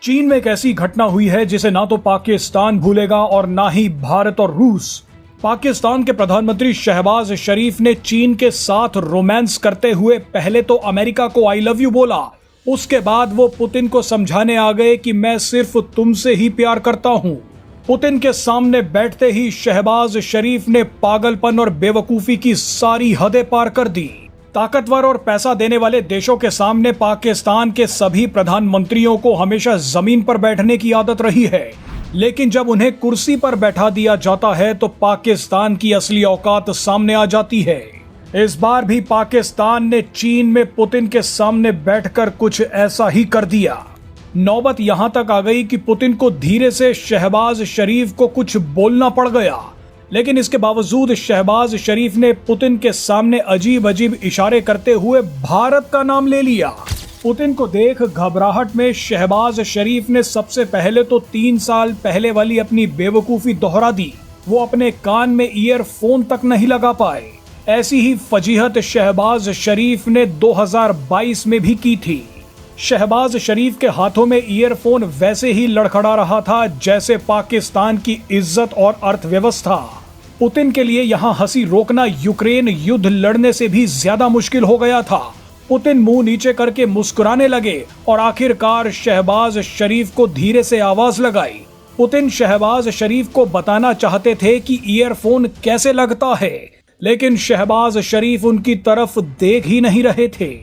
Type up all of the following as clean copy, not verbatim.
चीन में एक ऐसी घटना हुई है जिसे ना तो पाकिस्तान भूलेगा और ना ही भारत और रूस। पाकिस्तान के प्रधानमंत्री शहबाज शरीफ ने चीन के साथ रोमांस करते हुए पहले तो अमेरिका को आई लव यू बोला, उसके बाद वो पुतिन को समझाने आ गए कि मैं सिर्फ तुमसे ही प्यार करता हूं। पुतिन के सामने बैठते ही शहबाज शरीफ ने पागलपन और बेवकूफी की सारी हदें पार कर दी। ताकतवर और पैसा देने वाले देशों के सामने पाकिस्तान के सभी प्रधानमंत्रियों को हमेशा जमीन पर बैठने की आदत रही है, लेकिन जब उन्हें कुर्सी पर बैठा दिया जाता है तो पाकिस्तान की असली औकात सामने आ जाती है। इस बार भी पाकिस्तान ने चीन में पुतिन के सामने बैठकर कुछ ऐसा ही कर दिया। नौबत यहां तक आ गई कि पुतिन को धीरे से शहबाज शरीफ को कुछ बोलना पड़ गया, लेकिन इसके बावजूद शहबाज शरीफ ने पुतिन के सामने अजीब अजीब इशारे करते हुए भारत का नाम ले लिया। पुतिन को देख घबराहट में शहबाज शरीफ ने सबसे पहले तो 3 साल पहले वाली अपनी बेवकूफी दोहरा दी। वो अपने कान में ईयरफोन तक नहीं लगा पाए। ऐसी ही फजीहत शहबाज शरीफ ने 2022 में भी की थी। शहबाज शरीफ के हाथों में ईयरफोन वैसे ही लड़खड़ा रहा था जैसे पाकिस्तान की इज्जत और अर्थव्यवस्था। पुतिन के लिए यहां हंसी रोकना यूक्रेन युद्ध लड़ने से भी ज्यादा मुश्किल हो गया था। पुतिन मुंह नीचे करके मुस्कुराने लगे और आखिरकार शहबाज शरीफ को धीरे से आवाज लगाई। पुतिन शहबाज शरीफ को बताना चाहते थे कि ईयरफोन कैसे लगता है, लेकिन शहबाज शरीफ उनकी तरफ देख ही नहीं रहे थे।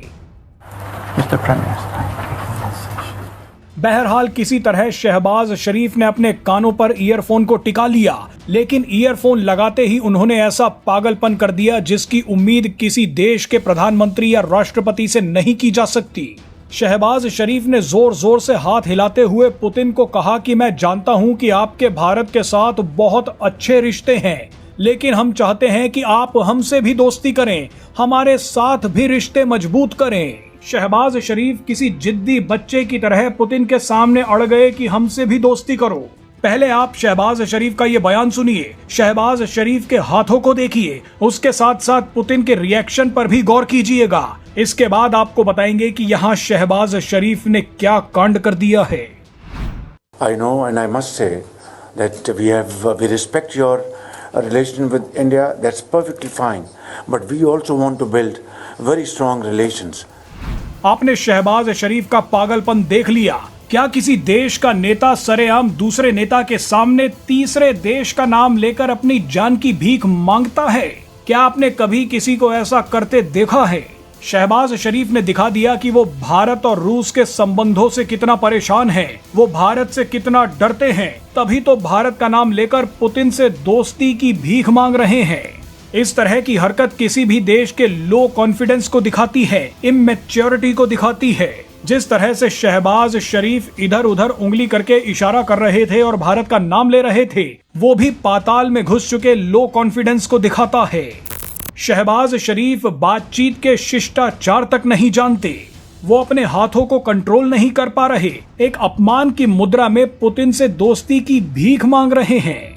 बहरहाल किसी तरह शहबाज शरीफ ने अपने कानों पर ईयरफोन को टिका लिया, लेकिन ईयरफोन लगाते ही उन्होंने ऐसा पागलपन कर दिया जिसकी उम्मीद किसी देश के प्रधानमंत्री या राष्ट्रपति से नहीं की जा सकती। शहबाज शरीफ ने जोर जोर से हाथ हिलाते हुए पुतिन को कहा कि मैं जानता हूं कि आपके भारत के साथ बहुत अच्छे रिश्ते हैं, लेकिन हम चाहते हैं कि आप हमसे भी दोस्ती करें, हमारे साथ भी रिश्ते मजबूत करें। शहबाज शरीफ किसी जिद्दी बच्चे की तरह पुतिन के सामने अड़ गए कि हमसे भी दोस्ती करो। पहले आप शहबाज शरीफ का ये बयान सुनिए, शहबाज शरीफ के हाथों को देखिए, उसके साथ साथ पुतिन के रिएक्शन पर भी गौर कीजिएगा। इसके बाद आपको बताएंगे कि यहाँ शहबाज शरीफ ने क्या कांड कर दिया है। I know and I must say that we respect your relation with India. That's perfectly fine, but we also want to build very strong relations. आपने शहबाज शरीफ का पागलपन देख लिया। क्या किसी देश का नेता सरेआम दूसरे नेता के सामने तीसरे देश का नाम लेकर अपनी जान की भीख मांगता है? क्या आपने कभी किसी को ऐसा करते देखा है? शहबाज शरीफ ने दिखा दिया कि वो भारत और रूस के संबंधों से कितना परेशान है, वो भारत से कितना डरते हैं, तभी तो भारत का नाम लेकर पुतिन से दोस्ती की भीख मांग रहे हैं। इस तरह की हरकत किसी भी देश के लो कॉन्फिडेंस को दिखाती है, इमैच्योरिटी को दिखाती है। जिस तरह से शहबाज शरीफ इधर उधर उंगली करके इशारा कर रहे थे और भारत का नाम ले रहे थे, वो भी पाताल में घुस चुके लो कॉन्फिडेंस को दिखाता है। शहबाज शरीफ बातचीत के शिष्टाचार तक नहीं जानते, वो अपने हाथों को कंट्रोल नहीं कर पा रहे, एक अपमान की मुद्रा में पुतिन से दोस्ती की भीख मांग रहे हैं।